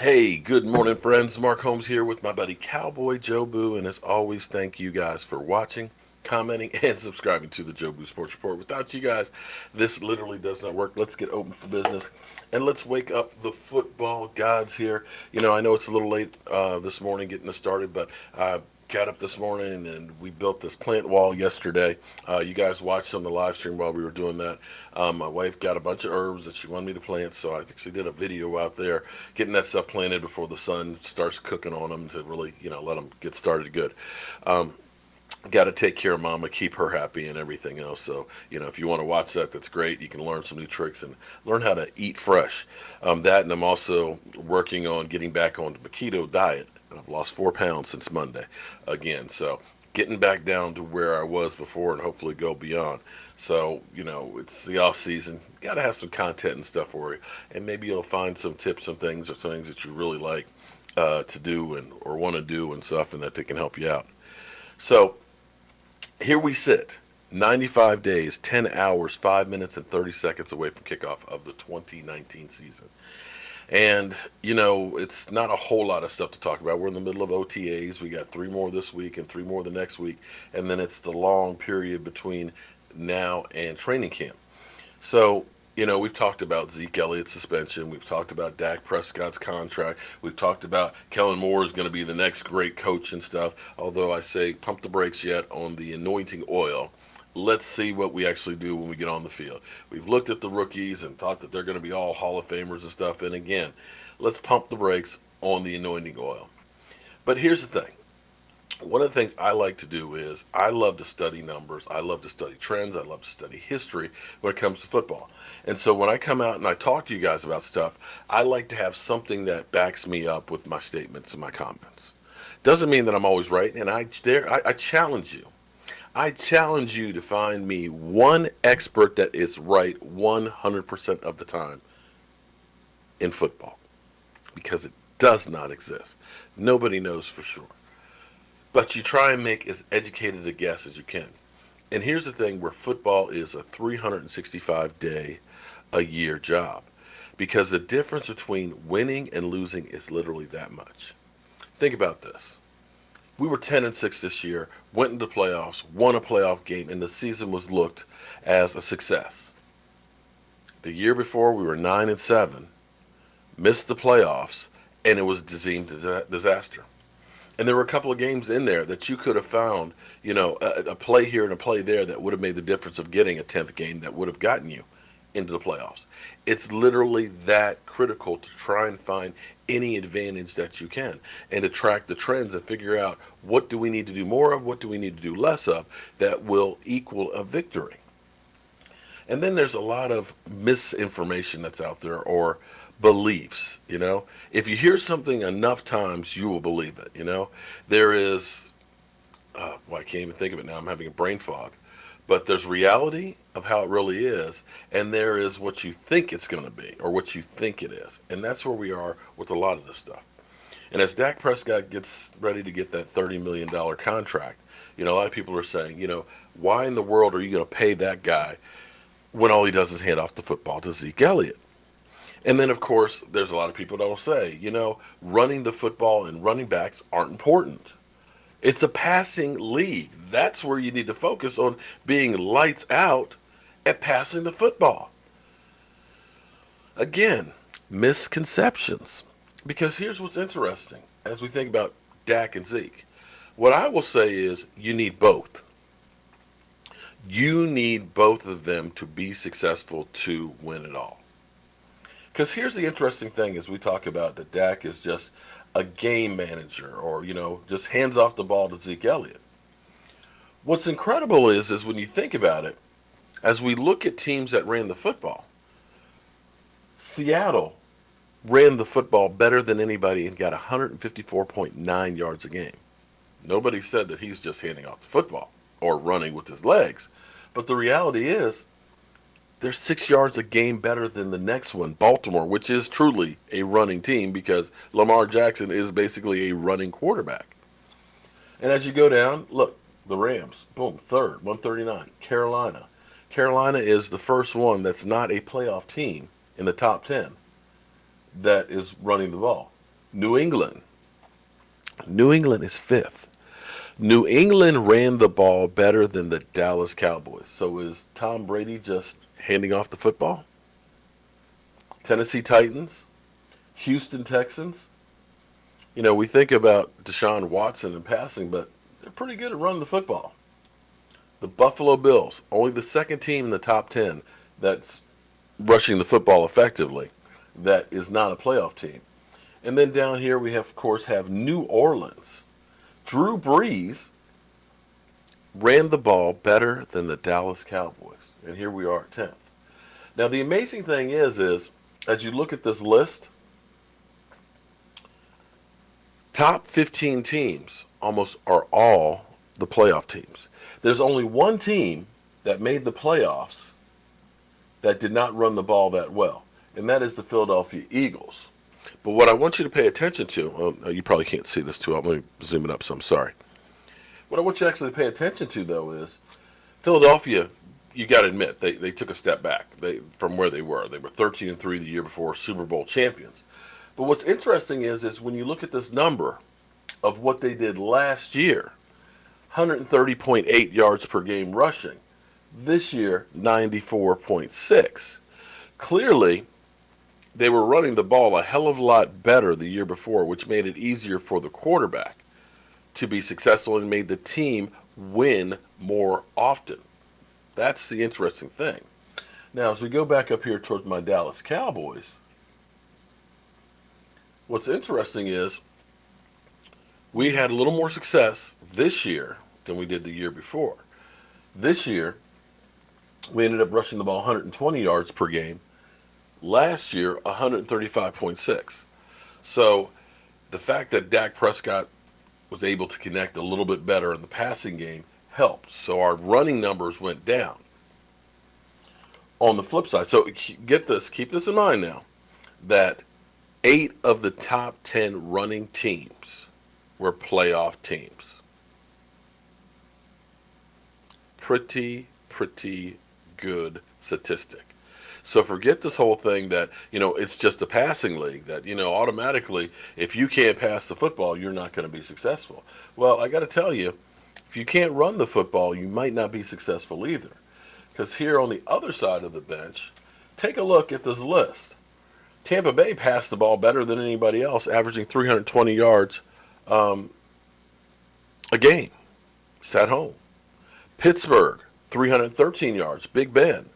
Hey, good morning, friends. Mark Holmes here with my buddy Cowboy Joe Boo, and as always, thank you guys for watching, commenting, and subscribing to the Joe Boo Sports Report. Without you guys, this literally does not work. Let's get open for business, and let's wake up the football gods here. I know it's a little late this morning getting us started, but got up this morning and we built this plant wall yesterday. You guys watched on the live stream while we were doing that. My wife got a bunch of herbs that she wanted me to plant, so I actually did a video out there getting that stuff planted before the sun starts cooking on them to really, let them get started good. Um, got to take care of mama, keep her happy, and everything else. So, if you want to watch that, that's great. You can learn some new tricks and learn how to eat fresh. That, and I'm also working on getting back on the keto diet. I've lost 4 pounds since Monday again. So, getting back down to where I was before and hopefully go beyond. So, it's the off season. Got to have some content and stuff for you. And maybe you'll find some tips and things or things that you really like to do and or want to do and stuff, and that they can help you out. So, here we sit, 95 days, 10 hours, 5 minutes, and 30 seconds away from kickoff of the 2019 season. And, it's not a whole lot of stuff to talk about. We're in the middle of OTAs. We got three more this week and three more the next week. And then it's the long period between now and training camp. So, we've talked about Zeke Elliott's suspension. We've talked about Dak Prescott's contract. We've talked about Kellen Moore is going to be the next great coach and stuff. Although I say pump the brakes yet on the anointing oil. Let's see what we actually do when we get on the field. We've looked at the rookies and thought that they're going to be all Hall of Famers and stuff. And again, let's pump the brakes on the anointing oil. But here's the thing. One of the things I like to do is I love to study numbers. I love to study trends. I love to study history when it comes to football. And so when I come out and I talk to you guys about stuff, I like to have something that backs me up with my statements and my comments. Doesn't mean that I'm always right, and I challenge you. I challenge you to find me one expert that is right 100% of the time in football, because it does not exist. Nobody knows for sure. But you try and make as educated a guess as you can. And here's the thing, where football is a 365-day a year job, because the difference between winning and losing is literally that much. Think about this. We were 10-6 this year, went into playoffs, won a playoff game, and the season was looked as a success. The year before, we were 9-7, missed the playoffs, and it was deemed a disaster. And there were a couple of games in there that you could have found, a play here and a play there that would have made the difference of getting a 10th game that would have gotten you into the playoffs. It's literally that critical to try and find any advantage that you can and to track the trends and figure out what do we need to do more of, what do we need to do less of that will equal a victory. And then there's a lot of misinformation that's out there or beliefs, If you hear something enough times, you will believe it, There is, well, I can't even think of it now. I'm having a brain fog. But there's reality of how it really is, and there is what you think it's going to be or what you think it is. And that's where we are with a lot of this stuff. And as Dak Prescott gets ready to get that $30 million contract, a lot of people are saying, why in the world are you going to pay that guy when all he does is hand off the football to Zeke Elliott? And then, of course, there's a lot of people that will say, running the football and running backs aren't important. It's a passing league. That's where you need to focus on being lights out at passing the football. Again, misconceptions. Because here's what's interesting as we think about Dak and Zeke. What I will say is you need both. You need both of them to be successful to win it all. Because here's the interesting thing as we talk about that Dak is just a game manager or, just hands off the ball to Zeke Elliott. What's incredible is when you think about it, as we look at teams that ran the football, Seattle ran the football better than anybody and got 154.9 yards a game. Nobody said that he's just handing off the football or running with his legs. But the reality is, they're 6 yards a game better than the next one, Baltimore, which is truly a running team because Lamar Jackson is basically a running quarterback. And as you go down, look, the Rams, boom, third, 139. Carolina. Carolina is the first one that's not a playoff team in the top 10 that is running the ball. New England. New England is fifth. New England ran the ball better than the Dallas Cowboys. So is Tom Brady just handing off the football? Tennessee Titans, Houston Texans. We think about Deshaun Watson in passing, but they're pretty good at running the football. The Buffalo Bills, only the second team in the top 10 that's rushing the football effectively, that is not a playoff team. And then down here we have, of course, have New Orleans. Drew Brees ran the ball better than the Dallas Cowboys. And here we are at 10th. Now the amazing thing is as you look at this list, top 15 teams almost are all the playoff teams. There's only one team that made the playoffs that did not run the ball that well, and that is the Philadelphia Eagles. But what I want you to pay attention to, you probably can't see this too, I'm going to zoom it up, so I'm sorry. What I want you to actually pay attention to, though, is Philadelphia, you got to admit, they took a step back from where they were. They were 13-3 the year before, Super Bowl champions. But what's interesting is when you look at this number of what they did last year, 130.8 yards per game rushing. This year, 94.6. Clearly, they were running the ball a hell of a lot better the year before, which made it easier for the quarterback to be successful and made the team win more often. That's the interesting thing. Now, as we go back up here towards my Dallas Cowboys, what's interesting is we had a little more success this year than we did the year before. This year, we ended up rushing the ball 120 yards per game. Last year, 135.6. So the fact that Dak Prescott was able to connect a little bit better in the passing game helped. So our running numbers went down. On the flip side, so get this, keep this in mind now, that 8 of the top 10 running teams were playoff teams. Pretty good statistic. So forget this whole thing that, it's just a passing league, that, automatically, if you can't pass the football, you're not going to be successful. Well, I got to tell you, if you can't run the football, you might not be successful either. Because here on the other side of the bench, take a look at this list. Tampa Bay passed the ball better than anybody else, averaging 320 yards a game. Sat home. Pittsburgh, 313 yards. Big Ben,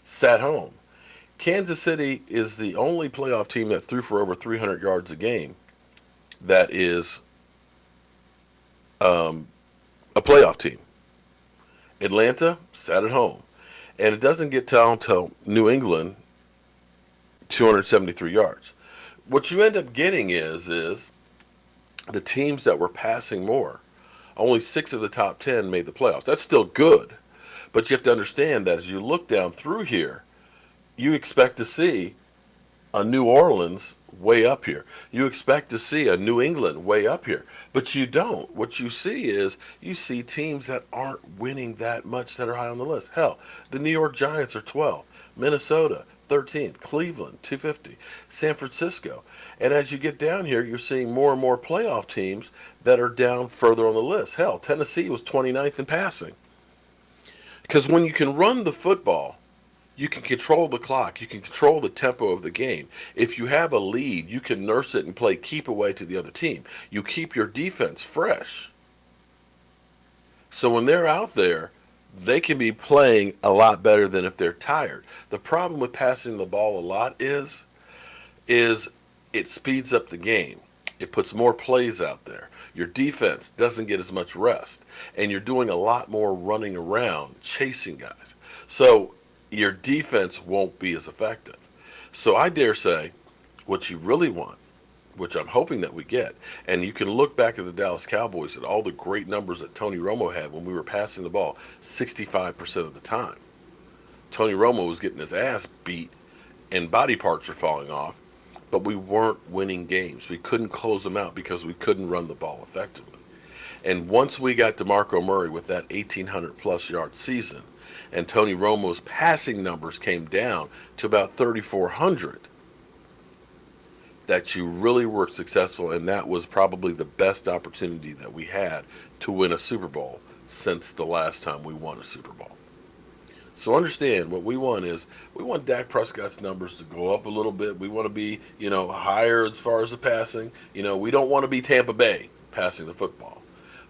sat home. Kansas City is the only playoff team that threw for over 300 yards a game that is a playoff team. Atlanta sat at home. And it doesn't get down to New England, 273 yards. What you end up getting is the teams that were passing more. Only 6 of the top 10 made the playoffs. That's still good. But you have to understand that as you look down through here, you expect to see a New Orleans way up here. You expect to see a New England way up here. But you don't. What you see teams that aren't winning that much that are high on the list. Hell, the New York Giants are 12. Minnesota, 13th. Cleveland, 250. San Francisco. And as you get down here, you're seeing more and more playoff teams that are down further on the list. Hell, Tennessee was 29th in passing. Because when you can run the football, you can control the clock. You can control the tempo of the game. If you have a lead, you can nurse it and play keep away to the other team. You keep your defense fresh. So when they're out there, they can be playing a lot better than if they're tired. The problem with passing the ball a lot is it speeds up the game. It puts more plays out there. Your defense doesn't get as much rest. And you're doing a lot more running around, chasing guys. So your defense won't be as effective. So I dare say what you really want, which I'm hoping that we get, and you can look back at the Dallas Cowboys at all the great numbers that Tony Romo had when we were passing the ball 65% of the time. Tony Romo was getting his ass beat and body parts were falling off, but we weren't winning games. We couldn't close them out because we couldn't run the ball effectively. And once we got DeMarco Murray with that 1,800-plus yard season, and Tony Romo's passing numbers came down to about 3,400, that you really were successful, and that was probably the best opportunity that we had to win a Super Bowl since the last time we won a Super Bowl. So understand what we want is we want Dak Prescott's numbers to go up a little bit. We want to be, higher as far as the passing. We don't want to be Tampa Bay passing the football,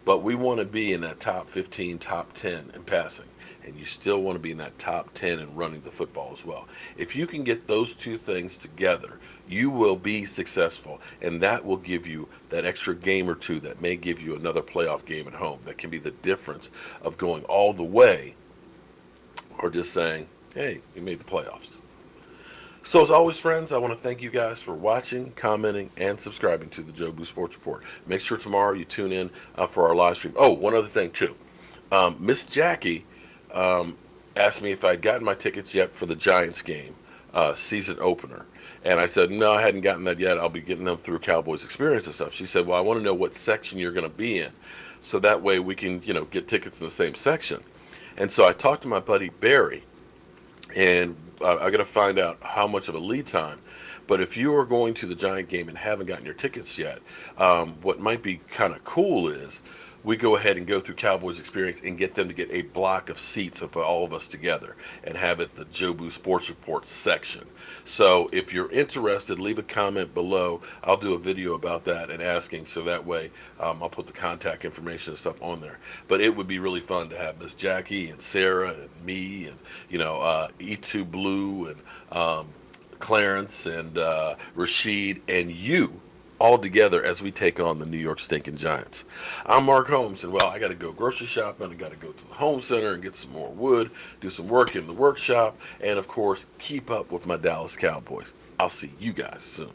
but we want to be in that top 15, top 10 in passing. And you still want to be in that top 10 in running the football as well. If you can get those two things together, you will be successful. And that will give you that extra game or two that may give you another playoff game at home. That can be the difference of going all the way or just saying, hey, we made the playoffs. So as always, friends, I want to thank you guys for watching, commenting, and subscribing to the Joe Boo Sports Report. Make sure tomorrow you tune in for our live stream. Oh, one other thing, too. Miss Jackie asked me if I'd gotten my tickets yet for the Giants game, season opener. And I said, no, I hadn't gotten that yet. I'll be getting them through Cowboys Experience and stuff. She said, well, I want to know what section you're going to be in. So that way we can, get tickets in the same section. And so I talked to my buddy Barry, and I got to find out how much of a lead time. But if you are going to the Giant game and haven't gotten your tickets yet, what might be kind of cool is we go ahead and go through Cowboys Experience and get them to get a block of seats of all of us together and have it the Joe Boo Sports Report section. So if you're interested, leave a comment below. I'll do a video about that and asking, so that way I'll put the contact information and stuff on there. But it would be really fun to have Miss Jackie and Sarah and me and E2 Blue and Clarence and Rashid and you all together as we take on the New York stinking Giants. I'm Mark Holmes, and I got to go grocery shopping. I got to go to the home center and get some more wood, do some work in the workshop, and of course, keep up with my Dallas Cowboys. I'll see you guys soon.